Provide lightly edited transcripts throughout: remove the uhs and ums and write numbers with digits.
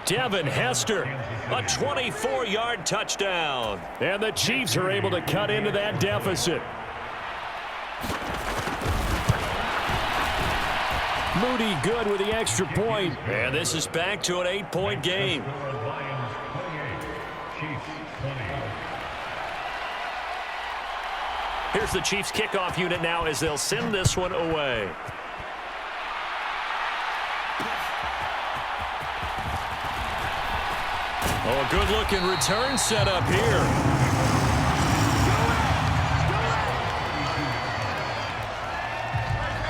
Devin Hester, a 24-yard touchdown. And the Chiefs are able to cut into that deficit. Moody good with the extra point. And this is back to an 8-point game. Here's the Chiefs kickoff unit now as they'll send this one away. Oh, a good-looking return set up here.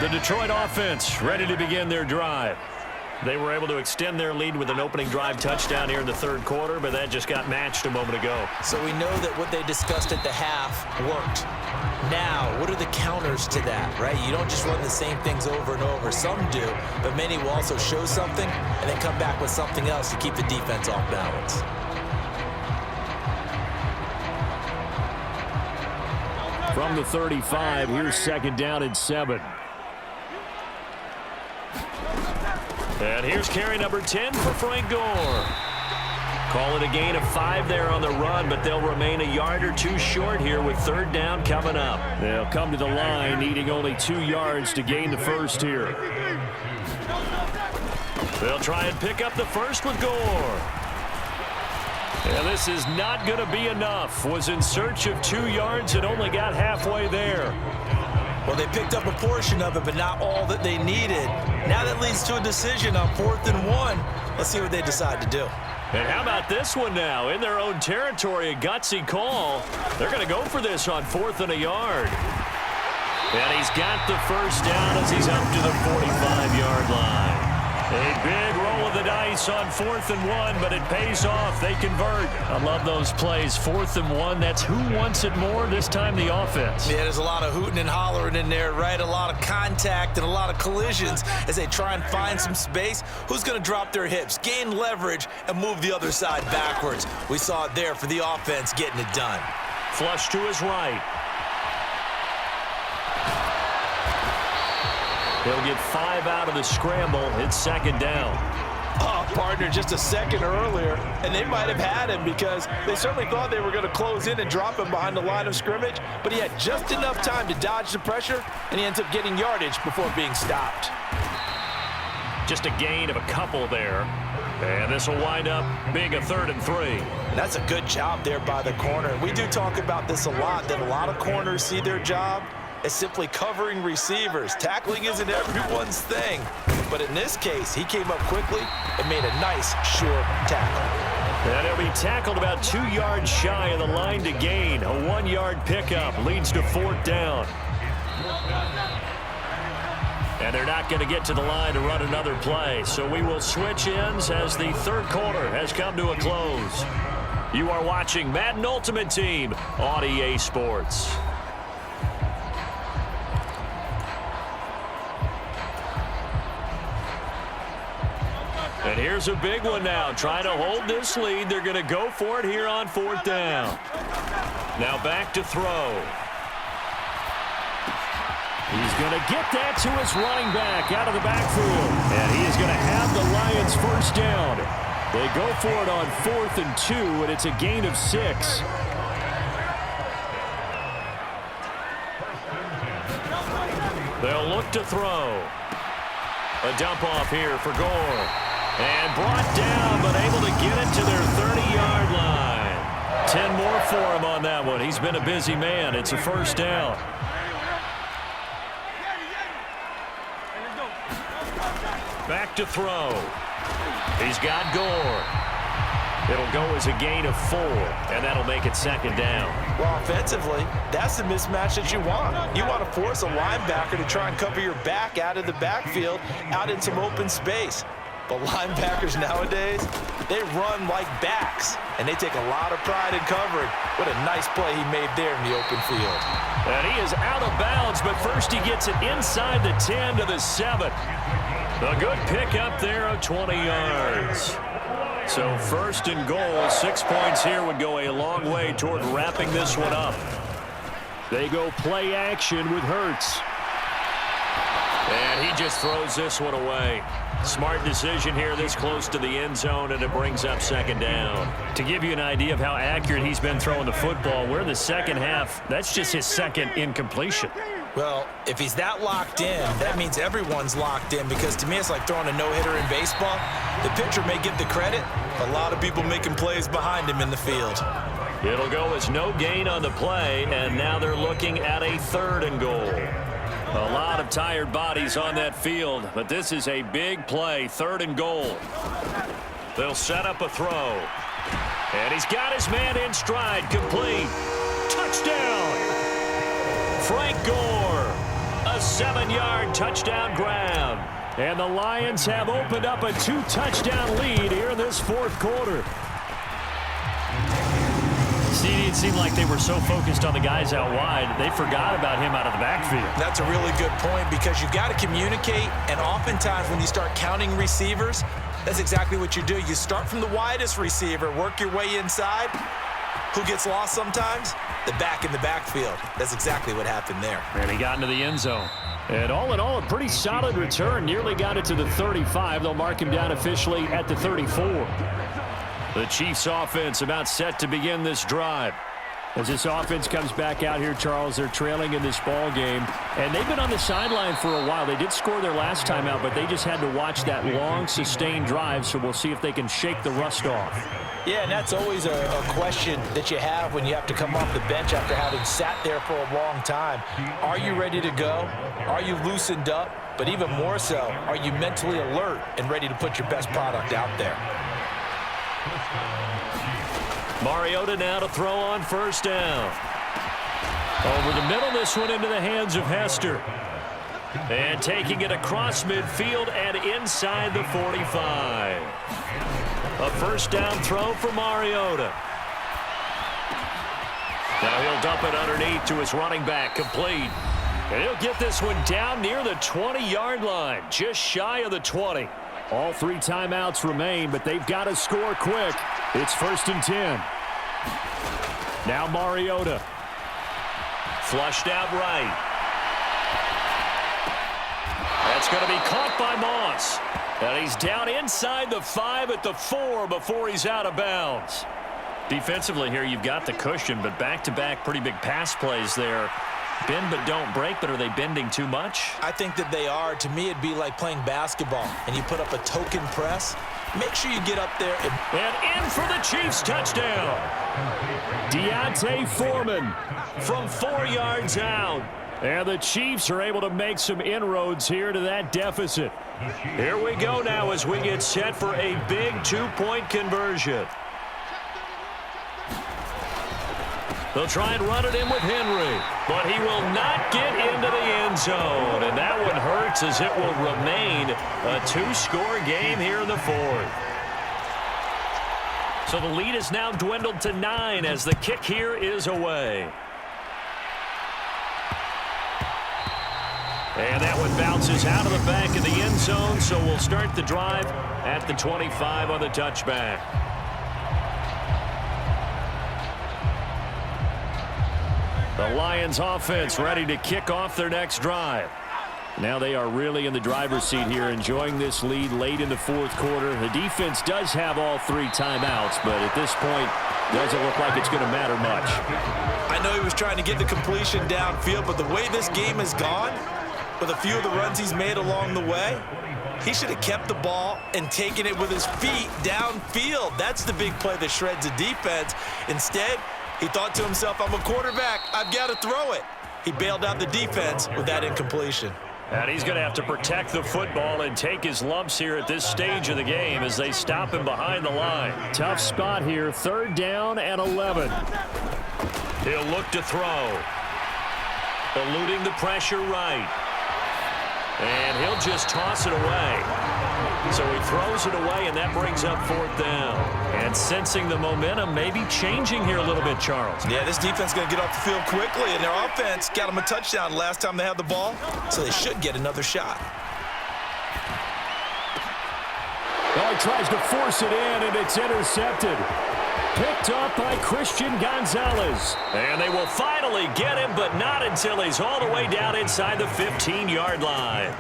The Detroit offense ready to begin their drive. They were able to extend their lead with an opening drive touchdown here in the third quarter, but that just got matched a moment ago. So we know that what they discussed at the half worked. Now, what are the counters to that, right? You don't just run the same things over and over. Some do, but many will also show something and then come back with something else to keep the defense off balance. From the 35, here's second down and 7. And here's carry number 10 for Frank Gore. Call it a gain of 5 there on the run, but they'll remain a yard or two short here with third down coming up. They'll come to the line needing only 2 yards to gain the first here. They'll try and pick up the first with Gore. And this is not going to be enough. Was in search of 2 yards and only got halfway there. Well, they picked up a portion of it, but not all that they needed. Now that leads to a decision on 4th and 1. Let's see what they decide to do. And how about this one now? In their own territory, a gutsy call. They're going to go for this on 4th and a yard. And he's got the first down as he's up to the 45-yard line. A big roll of the dice on 4th and 1, but it pays off. They convert. I love those plays. 4th and 1, that's who wants it more, this time the offense. Yeah, there's a lot of hooting and hollering in there, right? A lot of contact and a lot of collisions as they try and find some space. Who's going to drop their hips, gain leverage, and move the other side backwards? We saw it there for the offense getting it done. Flush to his right. He'll get 5 out of the scramble. It's second down. Oh, partner, just a second earlier, and they might have had him because they certainly thought they were going to close in and drop him behind the line of scrimmage, but he had just enough time to dodge the pressure, and he ends up getting yardage before being stopped. Just a gain of a couple there. And this will wind up being a 3rd and 3. And that's a good job there by the corner. We do talk about this a lot, that a lot of corners see their job as simply covering receivers. Tackling isn't everyone's thing. But in this case, he came up quickly and made a nice, short tackle. And he'll be tackled about 2 yards shy of the line to gain. A 1-yard pickup leads to 4th down. And they're not going to get to the line to run another play. So we will switch ends as the third quarter has come to a close. You are watching Madden Ultimate Team on EA Sports. And here's a big one now. Trying to hold this lead. They're going to go for it here on 4th down. Now back to throw. He's going to get that to his running back out of the backfield. And he is going to have the Lions first down. They go for it on 4th and 2, and it's a gain of 6. They'll look to throw. A dump off here for Gore. And brought down, but able to get it to their 30-yard line. 10 more for him on that one. He's been a busy man. It's a first down. Back to throw. He's got Gore. It'll go as a gain of 4, and that'll make it second down. Well, offensively, that's the mismatch that you want. You want to force a linebacker to try and cover your back out of the backfield, out in some open space. But linebackers nowadays, they run like backs, and they take a lot of pride in covering. What a nice play he made there in the open field. And he is out of bounds, but first he gets it inside the 10 to the 7. A good pickup there of 20 yards. So 1st and goal, 6 points here would go a long way toward wrapping this one up. They go play action with Hurts. And he just throws this one away. Smart decision here this close to the end zone, and it brings up second down. To give you an idea of how accurate he's been throwing the football, we're in the second half. That's just his second incompletion. Well, if he's that locked in, that means everyone's locked in, because to me it's like throwing a no-hitter in baseball. The pitcher may get the credit, a lot of people making plays behind him in the field. It'll go as no gain on the play, and now they're looking at a 3rd and goal. A lot of tired bodies on that field, but this is a big play, 3rd and goal. They'll set up a throw. And he's got his man in stride, complete. Touchdown! Frank Gore, a 7-yard touchdown grab. And the Lions have opened up a 2-touchdown lead here in this 4th quarter. It seemed like they were so focused on the guys out wide, they forgot about him out of the backfield. That's a really good point, because you've got to communicate, and oftentimes when you start counting receivers, that's exactly what you do. You start from the widest receiver, work your way inside. Who gets lost sometimes? The back in the backfield. That's exactly what happened there. And he got into the end zone. And all in all, a pretty solid return. Nearly got it to the 35. They'll mark him down officially at the 34. The Chiefs offense about set to begin this drive. As this offense comes back out here, Charles, they're trailing in this ball game. And they've been on the sideline for a while. They did score their last time out, but they just had to watch that long, sustained drive. So we'll see if they can shake the rust off. Yeah, and that's always a question that you have when you have to come off the bench after having sat there for a long time. Are you ready to go? Are you loosened up? But even more so, are you mentally alert and ready to put your best product out there? Mariota now to throw on 1st down. Over the middle, this one into the hands of Hester. And taking it across midfield and inside the 45. A 1st down throw for Mariota. Now he'll dump it underneath to his running back, complete. And he'll get this one down near the 20-yard line, just shy of the 20. All 3 timeouts remain, but they've got to score quick. It's 1st and 10. Now Mariota. Flushed out right. That's going to be caught by Moss. And he's down inside the 5 at the 4 before he's out of bounds. Defensively here, you've got the cushion, but back-to-back pretty big pass plays there. Bend but don't break, but are they bending too much? I think that they are. To me, it'd be like playing basketball, and you put up a token press. Make sure you get up there. And in for the Chiefs touchdown. Deontay Foreman from 4 yards out. And the Chiefs are able to make some inroads here to that deficit. Here we go now as we get set for a big 2-point conversion. They'll try and run it in with Henry, but he will not get into the end zone. And that one hurts, as it will remain a 2-score game here in the 4th. So the lead is now dwindled to 9 as the kick here is away. And that one bounces out of the back of the end zone, so we'll start the drive at the 25 on the touchback. The Lions offense ready to kick off their next drive. Now they are really in the driver's seat here, enjoying this lead late in the 4th quarter. The defense does have all 3 timeouts, but at this point, doesn't look like it's going to matter much. I know he was trying to get the completion downfield, but the way this game has gone, with a few of the runs he's made along the way, he should have kept the ball and taken it with his feet downfield. That's the big play that shreds the defense. Instead, he thought to himself, I'm a quarterback, I've got to throw it. He bailed out the defense with that incompletion. And he's going to have to protect the football and take his lumps here at this stage of the game as they stop him behind the line. Tough spot here, 3rd down and 11. He'll look to throw. Eluding the pressure right. And he'll just toss it away. So he throws it away, and that brings up 4th down. And sensing the momentum maybe changing here a little bit, Charles. Yeah, this defense is going to get off the field quickly, and their offense got them a touchdown last time they had the ball, so they should get another shot. Well, he tries to force it in, and it's intercepted. Picked up by Christian Gonzalez. And they will finally get him, but not until he's all the way down inside the 15-yard line.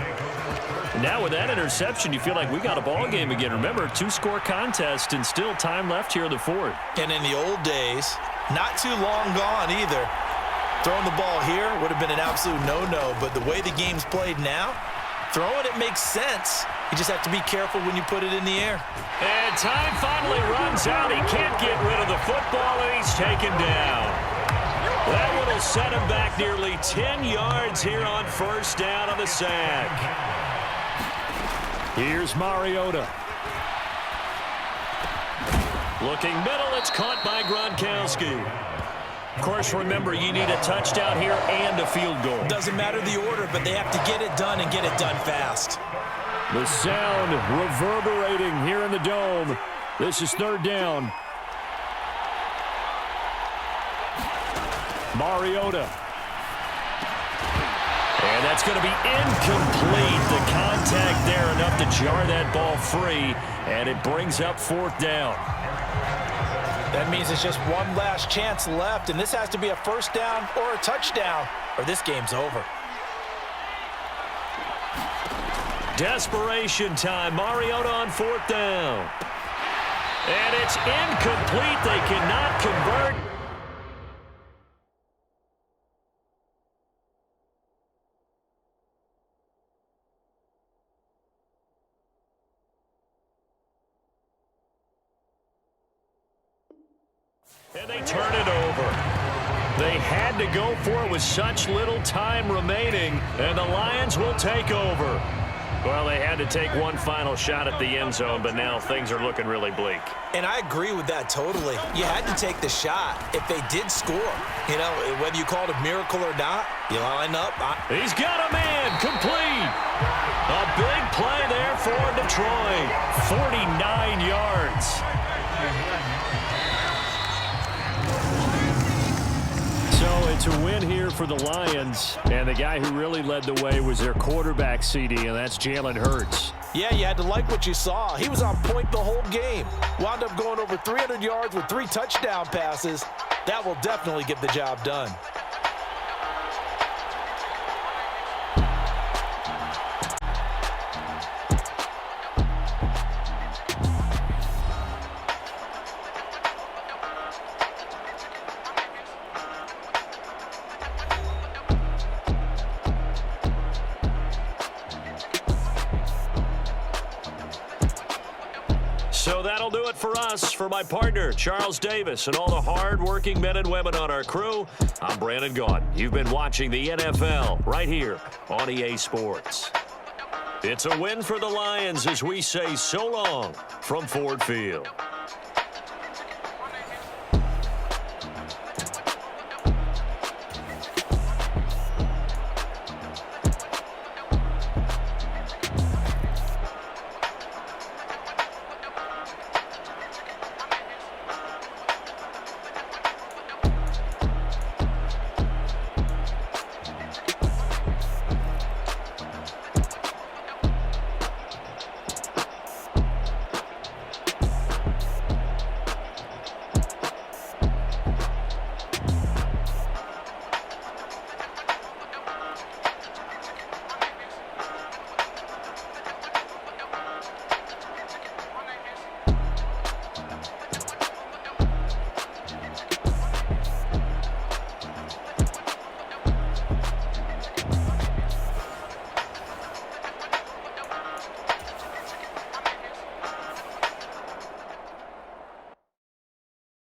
Now with that interception, you feel like we got a ball game again. Remember, 2-score contest and still time left here in the fourth. And in the old days, not too long gone either, throwing the ball here would have been an absolute no-no. But the way the game's played now, throwing it makes sense. You just have to be careful when you put it in the air. And time finally runs out. He can't get rid of the football, and he's taken down. That one will set him back nearly 10 yards here on first down on the sack. Here's Mariota. Looking middle, it's caught by Gronkowski. Of course, remember, you need a touchdown here and a field goal. Doesn't matter the order, but they have to get it done and get it done fast. The sound reverberating here in the dome. This is third down. Mariota. And that's going to be incomplete. The contact there enough to jar that ball free, and it brings up fourth down. That means it's just one last chance left, and this has to be a first down or a touchdown, or this game's over. Desperation time. Mariota on fourth down. And it's incomplete. They cannot convert. And they turn it over. They had to go for it with such little time remaining, and the Lions will take over. Well, they had to take one final shot at the end zone, but now things are looking really bleak. And I agree with that totally. You had to take the shot if they did score. You know, whether you call it a miracle or not, you line up. He's got a man, complete. A big play there for Detroit. 49 yards. So it's a win here for the Lions, and the guy who really led the way was their quarterback, CD, and that's Jalen Hurts. Yeah, you had to like what you saw. He was on point the whole game. Wound up going over 300 yards with 3 touchdown passes. That will definitely get the job done. So that'll do it for us. For my partner, Charles Davis, and all the hard-working men and women on our crew, I'm Brandon Gaudin. You've been watching the NFL right here on EA Sports. It's a win for the Lions as we say so long from Ford Field.